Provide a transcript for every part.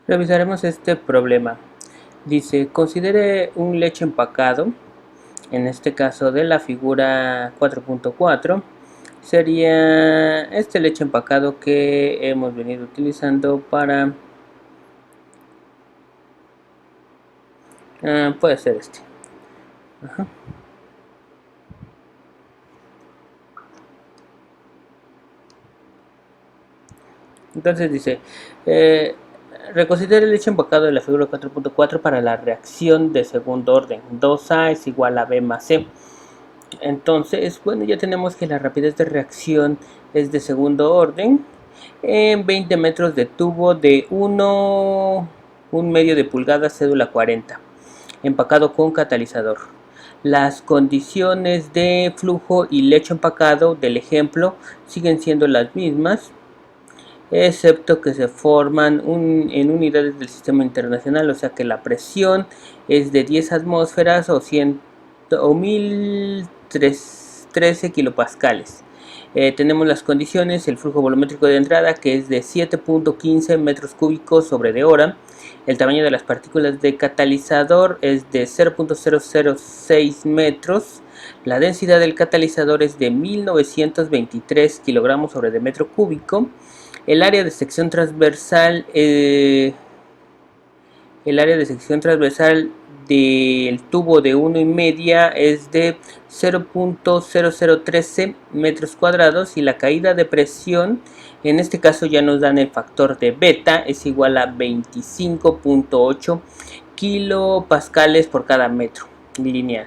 Revisaremos este problema. Dice, considere un leche empacado, en este caso de la figura 4.4, sería este leche empacado que hemos venido utilizando para... puede ser este. Ajá. Entonces dice, reconsidere el hecho empacado de la figura 4.4 para la reacción de segundo orden. 2A es igual a B más C. Entonces, bueno, ya tenemos que la rapidez de reacción es de segundo orden. En 20 metros de tubo de 1,1 de pulgada, cédula 40. Empacado con catalizador. Las condiciones de flujo y lecho empacado del ejemplo siguen siendo las mismas, excepto que se forman en unidades del sistema internacional, o sea que la presión es de 10 atmósferas o 1013 kilopascales. Tenemos las condiciones, el flujo volumétrico de entrada que es de 7.15 metros cúbicos sobre de hora, el tamaño de las partículas de catalizador es de 0.006 metros, la densidad del catalizador es de 1923 kilogramos sobre de metro cúbico, el área de sección transversal del tubo de 1,5 es de 0.0013 metros cuadrados y la caída de presión, en este caso ya nos dan el factor de beta, es igual a 25.8 kilopascales por cada metro lineal.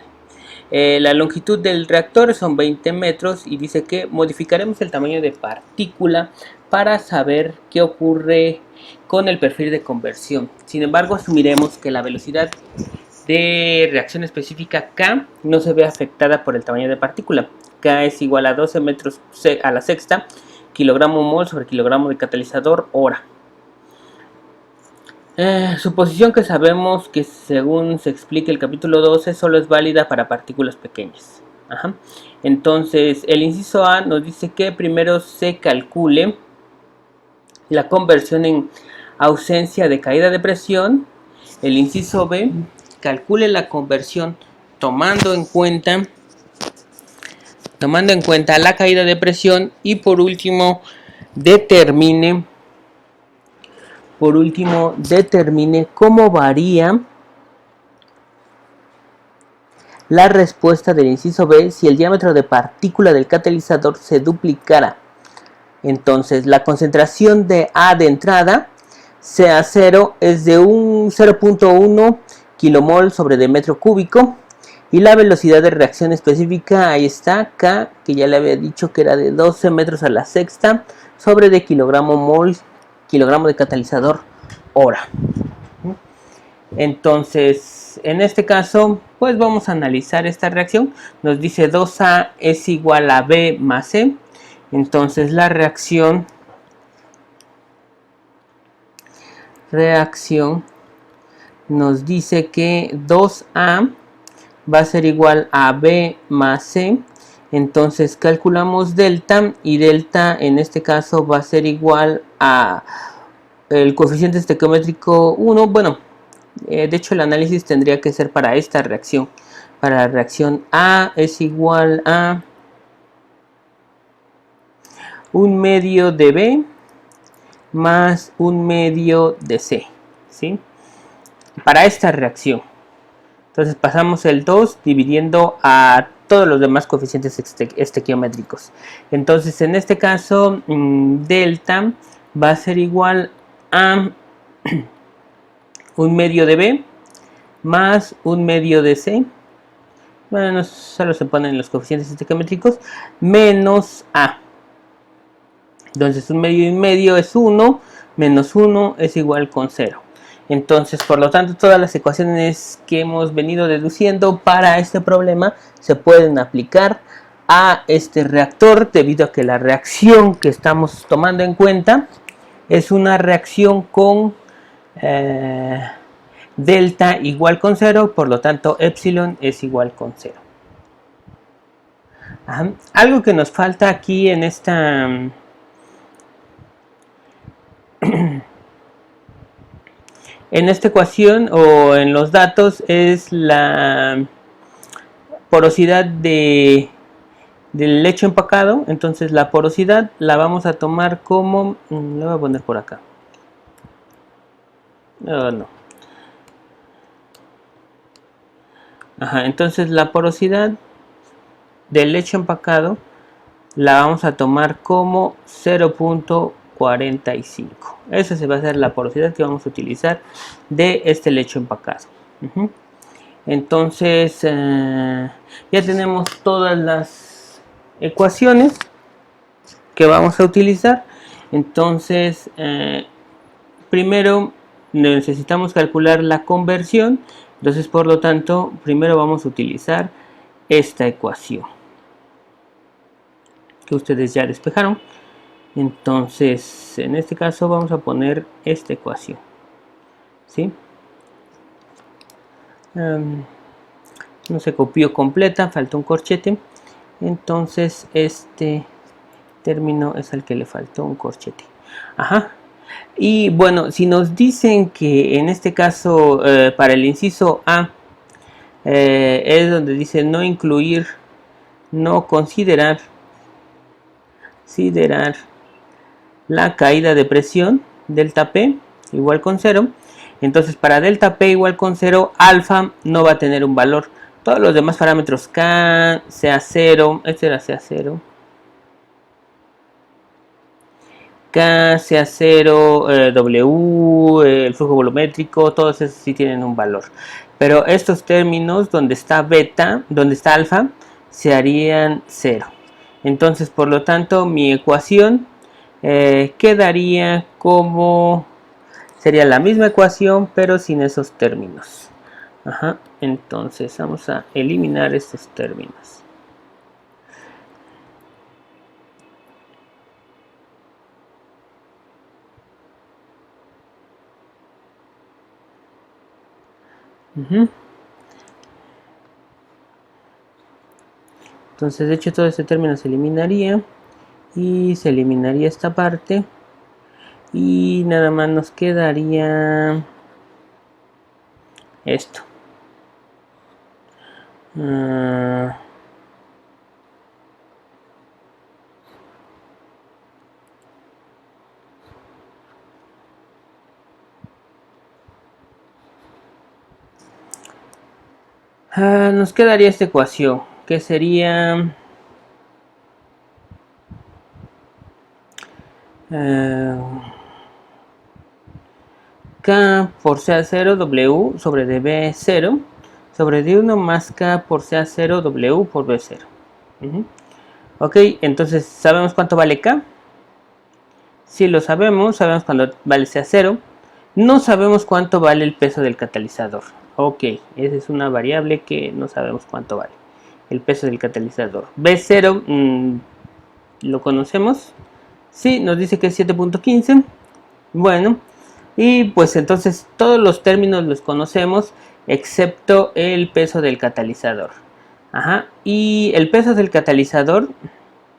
La longitud del reactor son 20 metros y dice que modificaremos el tamaño de partícula para saber qué ocurre con el perfil de conversión. Sin embargo, asumiremos que la velocidad de reacción específica K no se ve afectada por el tamaño de partícula. K es igual a 12 metros a la sexta kilogramo mol sobre kilogramo de catalizador hora. Suposición que sabemos que según se explica el capítulo 12 solo es válida para partículas pequeñas. Ajá. Entonces el inciso A nos dice que primero se calcule la conversión en ausencia de caída de presión. El inciso B calcule la conversión tomando en cuenta la caída de presión y por último determine cómo varía la respuesta del inciso B si el diámetro de partícula del catalizador se duplicara. Entonces la concentración de A de entrada, CA0, es de un 0.1 kilomol sobre de metro cúbico y la velocidad de reacción específica, ahí está, K, que ya le había dicho que era de 12 metros a la sexta sobre de kilogramo de catalizador hora. Entonces, en este caso, pues vamos a analizar esta reacción. Nos dice 2A es igual a B más C. Entonces la reacción nos dice que 2A va a ser igual a B más C. Entonces calculamos delta y delta en este caso va a ser igual a el coeficiente estequiométrico 1. Bueno, de hecho el análisis tendría que ser para esta reacción. Para la reacción A es igual a 1/2 de B más 1/2 de C, ¿sí? Para esta reacción. Entonces pasamos el 2 dividiendo a todos los demás coeficientes estequiométricos. Entonces en este caso delta va a ser igual a 1/2 de B más 1/2 de C. Bueno, solo se ponen los coeficientes estequiométricos menos A. Entonces 1/2 es 1, menos 1 es igual con 0. Entonces, por lo tanto, todas las ecuaciones que hemos venido deduciendo para este problema se pueden aplicar a este reactor, debido a que la reacción que estamos tomando en cuenta es una reacción con delta igual con 0, por lo tanto epsilon es igual con 0. Algo que nos falta aquí en esta En esta ecuación o en los datos es la porosidad del lecho empacado. Entonces la porosidad la vamos a tomar como, le voy a poner por acá, no. Ajá, entonces la porosidad del lecho empacado la vamos a tomar como 0.45. Esa se va a ser la porosidad que vamos a utilizar de este lecho empacado. Entonces ya tenemos todas las ecuaciones que vamos a utilizar. Entonces primero necesitamos calcular la conversión. Entonces por lo tanto primero vamos a utilizar esta ecuación que ustedes ya despejaron. Entonces en este caso vamos a poner esta ecuación, ¿sí? No se copió completa, falta un corchete. Entonces este término es al que le faltó un corchete. Ajá. Y bueno, si nos dicen que en este caso para el inciso A es donde dice no incluir, no considerar la caída de presión delta P igual con 0. Entonces para delta P igual con 0, alfa no va a tener un valor. Todos los demás parámetros K, sea 0, este era sea 0, K, sea 0, W, el flujo volumétrico, todos esos sí tienen un valor. Pero estos términos donde está beta, donde está alfa, se harían 0. Entonces por lo tanto mi ecuación quedaría como, sería la misma ecuación pero sin esos términos. Ajá. Entonces vamos a eliminar estos términos. Entonces de hecho todo este término se eliminaría y se eliminaría esta parte y nada más nos quedaría esto. Nos quedaría esta ecuación que sería K por CA0 W sobre dB0 sobre D1 más K por CA0 W por B0. Ok, entonces ¿sabemos cuánto vale K? Sí lo sabemos cuánto vale CA0. No sabemos cuánto vale el peso del catalizador. Ok, esa es una variable que no sabemos cuánto vale. El peso del catalizador. B0 lo conocemos. Sí, nos dice que es 7.15. Bueno, y pues entonces todos los términos los conocemos excepto el peso del catalizador. Ajá, y el peso del catalizador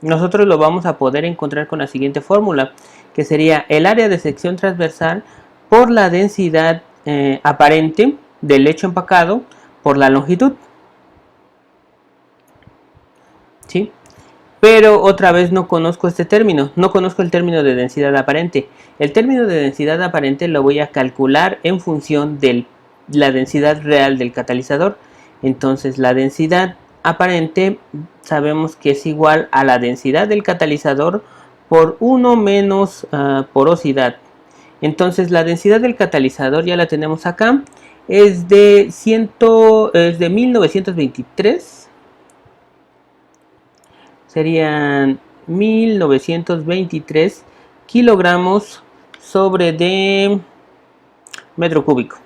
nosotros lo vamos a poder encontrar con la siguiente fórmula, que sería el área de sección transversal por la densidad aparente del lecho empacado por la longitud. ¿Sí? Pero otra vez no conozco este término, no conozco el término de densidad aparente. El término de densidad aparente lo voy a calcular en función de la densidad real del catalizador. Entonces la densidad aparente sabemos que es igual a la densidad del catalizador por 1 menos porosidad. Entonces la densidad del catalizador ya la tenemos acá, es de 1923. Serían 1923 kilogramos sobre de metro cúbico.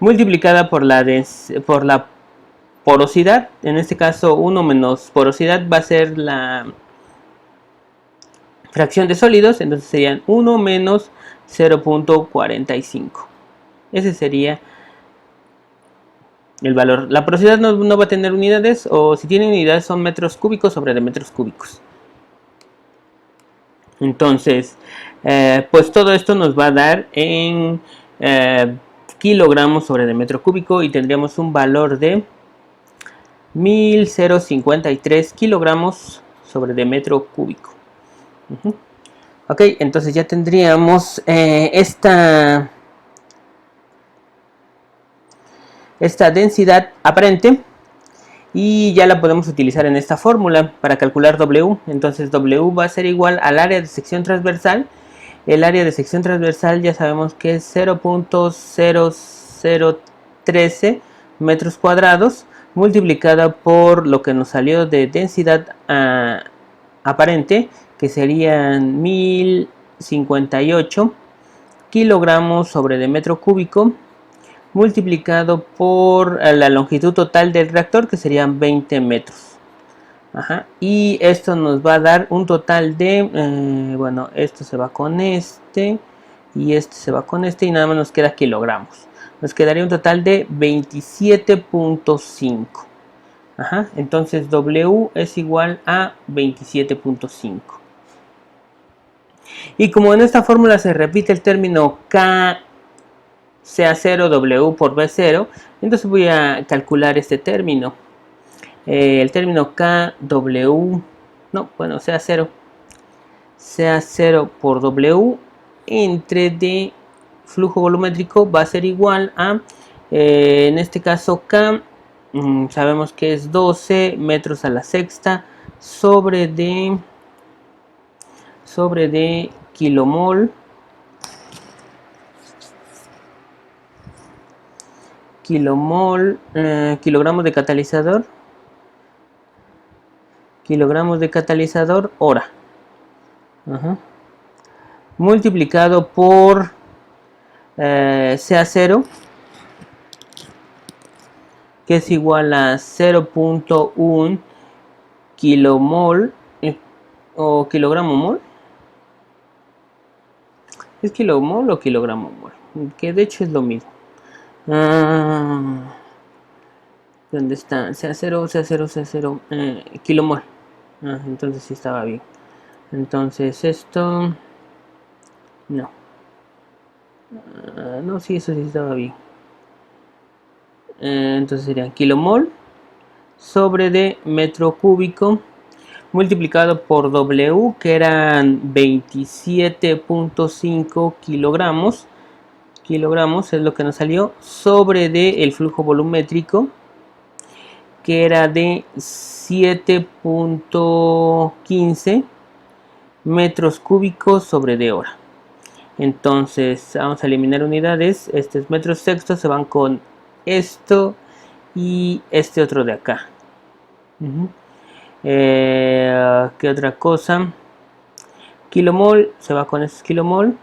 Multiplicada por la porosidad. En este caso 1 menos porosidad va a ser la fracción de sólidos. Entonces serían 1 menos 0.45. Ese sería el valor. La porosidad no va a tener unidades, o si tiene unidades son metros cúbicos sobre de metros cúbicos. Entonces, pues todo esto nos va a dar en kilogramos sobre de metro cúbico y tendríamos un valor de 1053 kilogramos sobre de metro cúbico. Ok, entonces ya tendríamos esta densidad aparente y ya la podemos utilizar en esta fórmula para calcular W. Entonces W va a ser igual al área de sección transversal. El área de sección transversal ya sabemos que es 0.0013 metros cuadrados multiplicada por lo que nos salió de densidad aparente, que serían 1058 kilogramos sobre de metro cúbico, multiplicado por la longitud total del reactor, que serían 20 metros. Y esto nos va a dar un total de, bueno, esto se va con este y este se va con este y nada más nos queda kilogramos. Nos quedaría un total de 27.5. Entonces W es igual a 27.5. Y como en esta fórmula se repite el término K sea 0 W por B0, entonces voy a calcular este término. El término KW, no, bueno, sea 0 por W entre D flujo volumétrico va a ser igual a, en este caso K, sabemos que es 12 metros a la sexta sobre D kilomol kilogramos de catalizador hora, multiplicado por CA0, que es igual a 0.1 kilomol o kilogramo mol. ¿Es kilomol o kilogramo mol? Que de hecho es lo mismo. ¿Dónde está? CA0, kilomol. Entonces sí estaba bien. Entonces esto... No. No, sí, eso sí estaba bien. Entonces serían kilomol sobre de metro cúbico multiplicado por W, que eran 27.5 kilogramos. Kilogramos es lo que nos salió, sobre de el flujo volumétrico, que era de 7.15 metros cúbicos sobre de hora. Entonces vamos a eliminar unidades. Estos metros sextos se van con esto y este otro de acá. ¿Qué otra cosa? Kilomol se va con estos kilomol.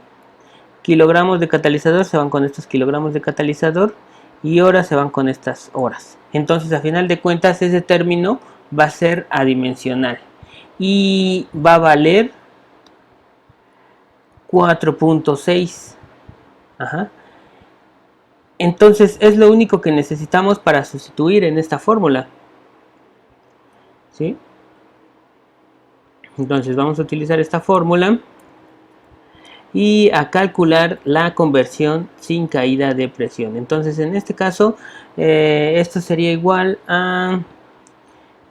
Kilogramos de catalizador se van con estos kilogramos de catalizador. Y horas se van con estas horas. Entonces a final de cuentas ese término va a ser adimensional. Y va a valer 4.6. Entonces es lo único que necesitamos para sustituir en esta fórmula. ¿Sí? Entonces vamos a utilizar esta fórmula y a calcular la conversión sin caída de presión. Entonces en este caso esto sería igual a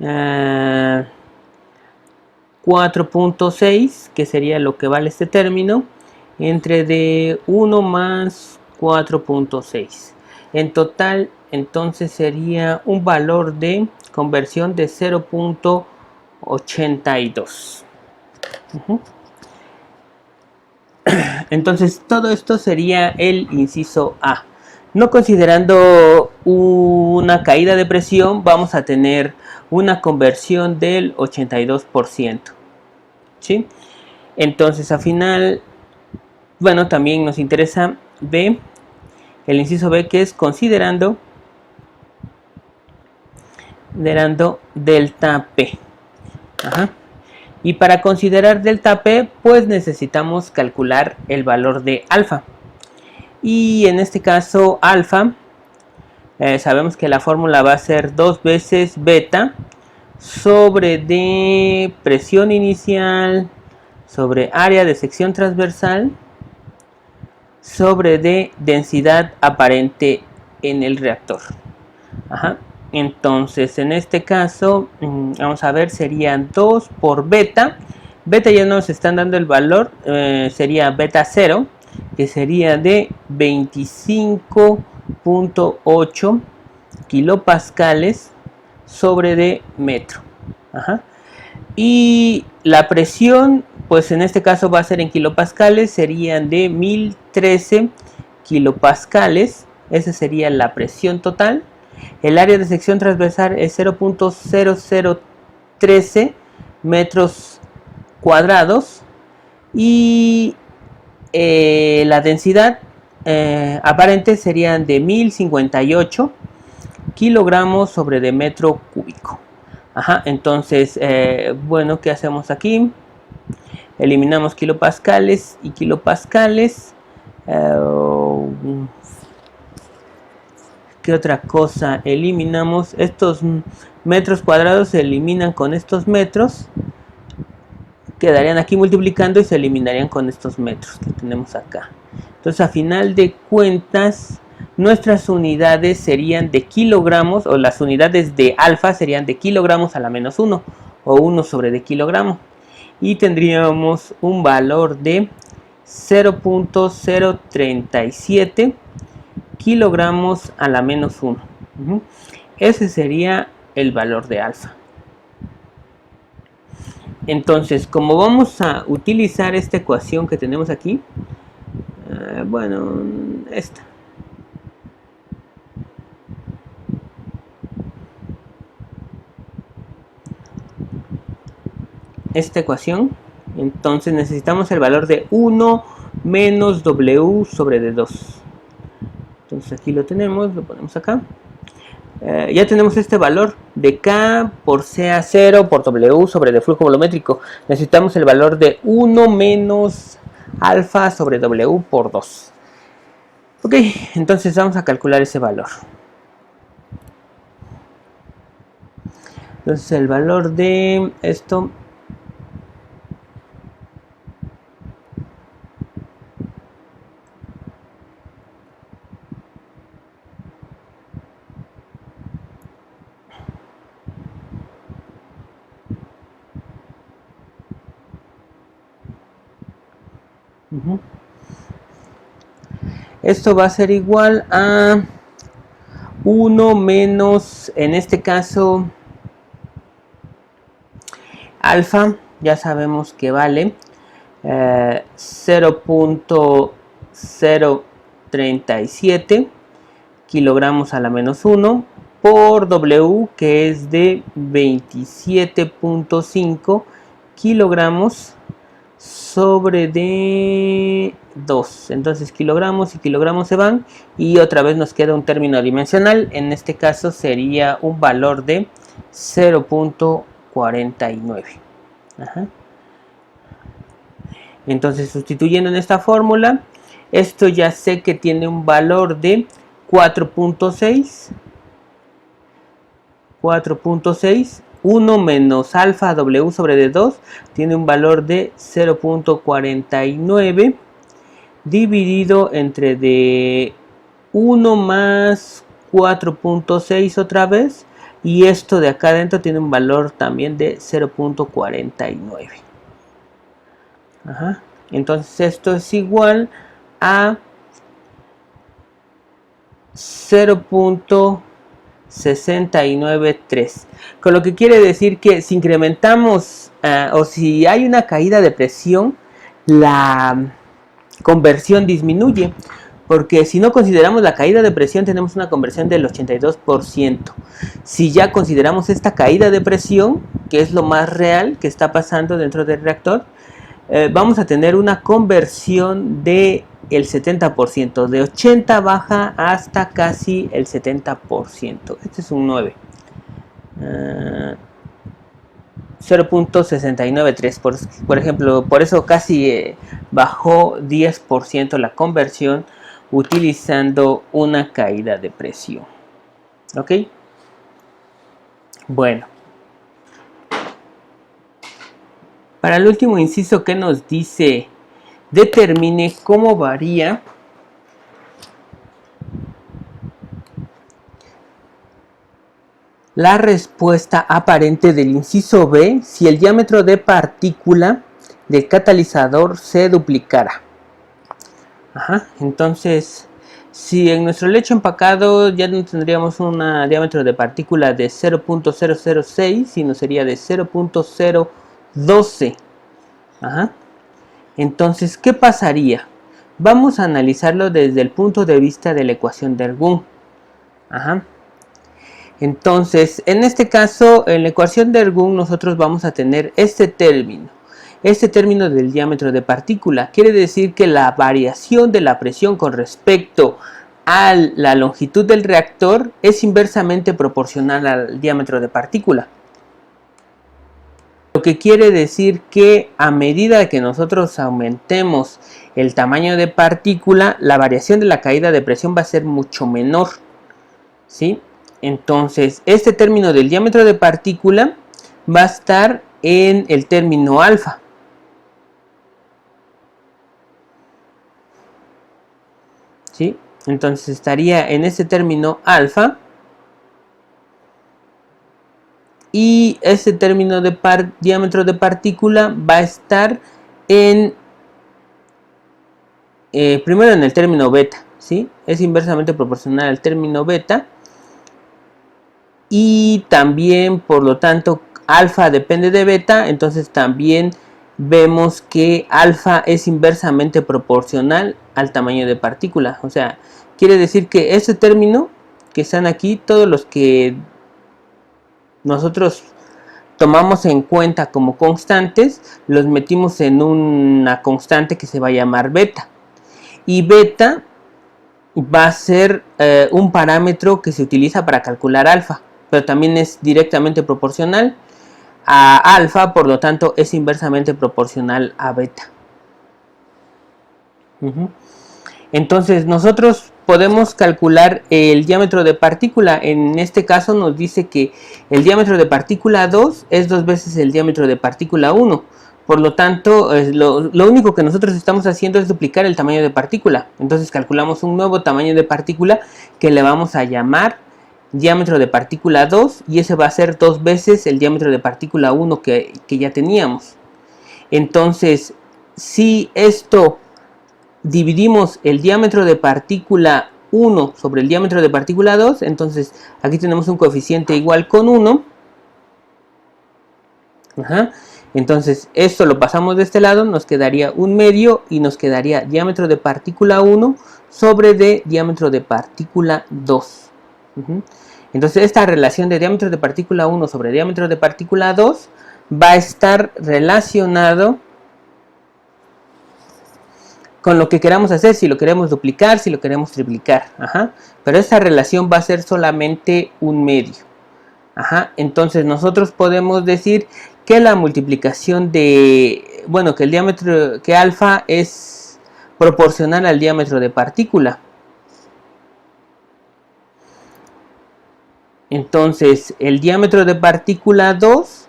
4.6, que sería lo que vale este término, entre de 1 más 4.6. En total entonces sería un valor de conversión de 0.82. Entonces todo esto sería el inciso A. No considerando una caída de presión, vamos a tener una conversión del 82%. ¿Sí? Entonces al final, bueno, también nos interesa B, el inciso B, que es considerando delta P. Y para considerar delta P, pues necesitamos calcular el valor de alfa. Y en este caso alfa, sabemos que la fórmula va a ser 2 veces beta sobre de presión inicial sobre área de sección transversal sobre de densidad aparente en el reactor. Ajá. Entonces, en este caso, vamos a ver, serían 2 por beta. Beta ya nos están dando el valor, sería beta 0, que sería de 25.8 kilopascales sobre de metro. Ajá. Y la presión, pues en este caso va a ser en kilopascales, serían de 1013 kilopascales. Esa sería la presión total. El área de sección transversal es 0.0013 metros cuadrados. Y la densidad aparente serían de 1058 kilogramos sobre de metro cúbico. Ajá, entonces, bueno, ¿qué hacemos aquí? Eliminamos kilopascales y kilopascales. ¿Qué otra cosa? Eliminamos estos metros cuadrados, se eliminan con estos metros. Quedarían aquí multiplicando y se eliminarían con estos metros que tenemos acá. Entonces, a final de cuentas, nuestras unidades serían de kilogramos, o las unidades de alfa serían de kilogramos a la menos 1, o 1 sobre de kilogramo. Y tendríamos un valor de 0.037 kilogramos a la menos 1. Ese sería el valor de alfa. Entonces, como vamos a utilizar esta ecuación que tenemos aquí, bueno, esta ecuación, entonces necesitamos el valor de 1 menos W sobre D2. Entonces aquí lo tenemos, lo ponemos acá. Ya tenemos este valor de K por CA0 por W sobre de flujo volumétrico. Necesitamos el valor de 1 menos alfa sobre W por 2. Ok, entonces vamos a calcular ese valor. Entonces el valor de esto esto va a ser igual a 1 menos, en este caso, alfa, ya sabemos que vale 0.037 kilogramos a la menos 1 por W, que es de 27.5 kilogramos sobre de 2. Entonces kilogramos y kilogramos se van y otra vez nos queda un término dimensional. En este caso sería un valor de 0.49. Entonces, sustituyendo en esta fórmula, esto ya sé que tiene un valor de 4.6. 1 menos alfa W sobre D2 tiene un valor de 0.49 dividido entre de 1 más 4.6 otra vez, y esto de acá adentro tiene un valor también de 0.49. Entonces esto es igual a 0.693, con lo que quiere decir que si incrementamos o si hay una caída de presión, la conversión disminuye, porque si no consideramos la caída de presión tenemos una conversión del 82%. Si ya consideramos esta caída de presión, que es lo más real que está pasando dentro del reactor, vamos a tener una conversión de el 70%, de 80 baja hasta casi el 70%. Este es un 9. 0.693 por ejemplo, por eso casi bajó 10% la conversión utilizando una caída de presión. ¿Ok? Bueno, Para el último inciso que nos dice, determine cómo varía la respuesta aparente del inciso B si el diámetro de partícula del catalizador se duplicara. Entonces, si en nuestro lecho empacado ya no tendríamos un diámetro de partícula de 0.006, sino sería de 0.012. Entonces, ¿qué pasaría? Vamos a analizarlo desde el punto de vista de la ecuación de Ergun. Entonces, en este caso, en la ecuación de Ergun nosotros vamos a tener este término del diámetro de partícula. Quiere decir que la variación de la presión con respecto a la longitud del reactor es inversamente proporcional al diámetro de partícula. Lo que quiere decir que a medida que nosotros aumentemos el tamaño de partícula, la variación de la caída de presión va a ser mucho menor, ¿sí? Entonces, este término del diámetro de partícula va a estar en el término alfa. ¿Sí? Entonces estaría en este término alfa. Y ese término de diámetro de partícula va a estar en primero en el término beta, ¿sí? Es inversamente proporcional al término beta. Y también, por lo tanto, alfa depende de beta, entonces también vemos que alfa es inversamente proporcional al tamaño de partícula. O sea, quiere decir que ese término que están aquí, todos los que nosotros tomamos en cuenta como constantes, los metimos en una constante que se va a llamar beta. Y beta va a ser un parámetro que se utiliza para calcular alfa, pero también es directamente proporcional a alfa, por lo tanto es inversamente proporcional a beta. Entonces nosotros podemos calcular el diámetro de partícula. En este caso nos dice que el diámetro de partícula 2 es 2 veces el diámetro de partícula 1. Por lo tanto, lo único que nosotros estamos haciendo es duplicar el tamaño de partícula. Entonces calculamos un nuevo tamaño de partícula que le vamos a llamar diámetro de partícula 2, y ese va a ser 2 veces el diámetro de partícula 1 que ya teníamos. Entonces, si esto dividimos el diámetro de partícula 1 sobre el diámetro de partícula 2, entonces aquí tenemos un coeficiente igual con 1. Entonces esto lo pasamos de este lado, nos quedaría un medio y nos quedaría diámetro de partícula 1 sobre de diámetro de partícula 2. Entonces esta relación de diámetro de partícula 1 sobre diámetro de partícula 2 va a estar relacionado con lo que queramos hacer, si lo queremos duplicar, si lo queremos triplicar. Pero esta relación va a ser solamente un medio. Entonces nosotros podemos decir que la multiplicación de, bueno, que el diámetro, que alfa es proporcional al diámetro de partícula. Entonces el diámetro de partícula 2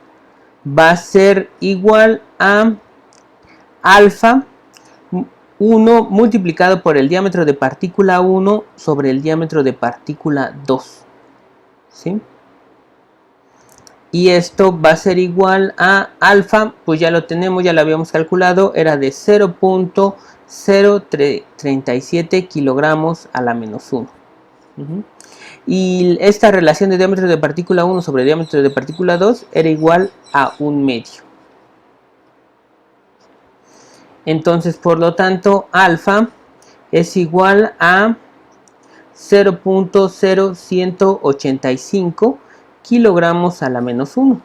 va a ser igual a alfa 1 multiplicado por el diámetro de partícula 1 sobre el diámetro de partícula 2. ¿Sí? Y esto va a ser igual a alfa, pues ya lo tenemos, ya lo habíamos calculado, era de 0.037 kilogramos a la menos 1. Y esta relación de diámetro de partícula 1 sobre diámetro de partícula 2 era igual a un medio. Entonces, por lo tanto, alfa es igual a 0.0185 kilogramos a la menos 1.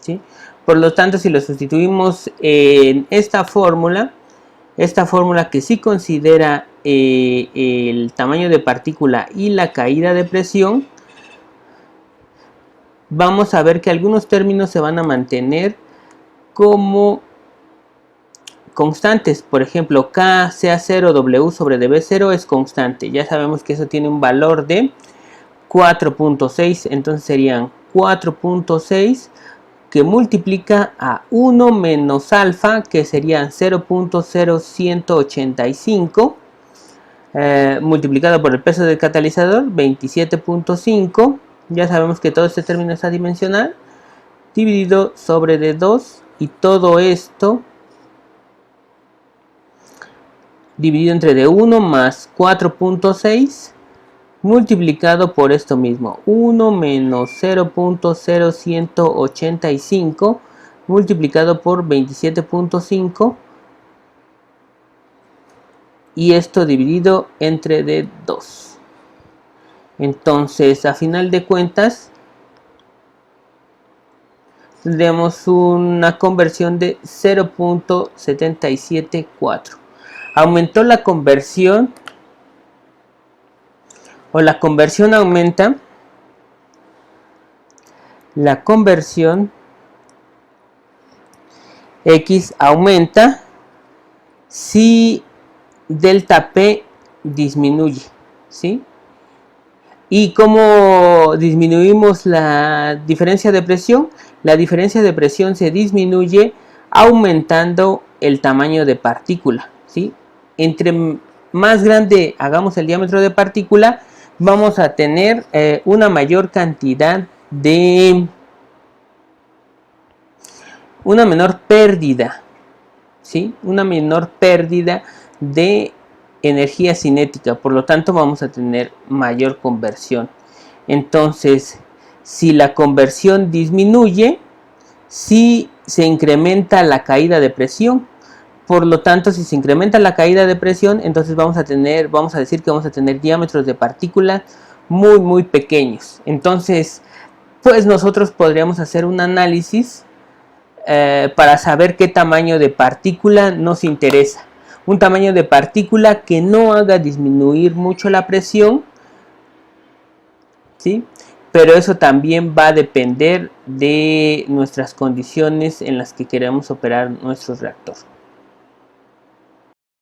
¿Sí? Por lo tanto, si lo sustituimos en esta fórmula que sí considera el tamaño de partícula y la caída de presión, vamos a ver que algunos términos se van a mantener como constantes. Por ejemplo, K, CA0, W sobre dB0 es constante. Ya sabemos que eso tiene un valor de 4.6, entonces serían 4.6 que multiplica a 1 menos alfa, que serían 0.0185, multiplicado por el peso del catalizador, 27.5. Ya sabemos que todo este término es adimensional, dividido sobre D2, y todo esto dividido entre D1 más 4.6 multiplicado por esto mismo, 1 menos 0.0185 multiplicado por 27.5, y esto dividido entre D2. Entonces, a final de cuentas, tendremos una conversión de 0.774. Aumentó la conversión, o la conversión aumenta. La conversión X aumenta si delta P disminuye, ¿sí? ¿Y cómo disminuimos la diferencia de presión? La diferencia de presión se disminuye aumentando el tamaño de partícula, ¿sí? Entre más grande hagamos el diámetro de partícula, vamos a tener una mayor cantidad de... una menor pérdida, ¿sí? Una menor pérdida de energía cinética, por lo tanto vamos a tener mayor conversión. Entonces, si la conversión disminuye, si se incrementa la caída de presión. Por lo tanto, si se incrementa la caída de presión, entonces vamos a decir que vamos a tener diámetros de partículas muy pequeños. Entonces, pues nosotros podríamos hacer un análisis para saber qué tamaño de partícula nos interesa. Un tamaño de partícula que no haga disminuir mucho la presión, ¿sí? Pero eso también va a depender de nuestras condiciones en las que queremos operar nuestro reactor.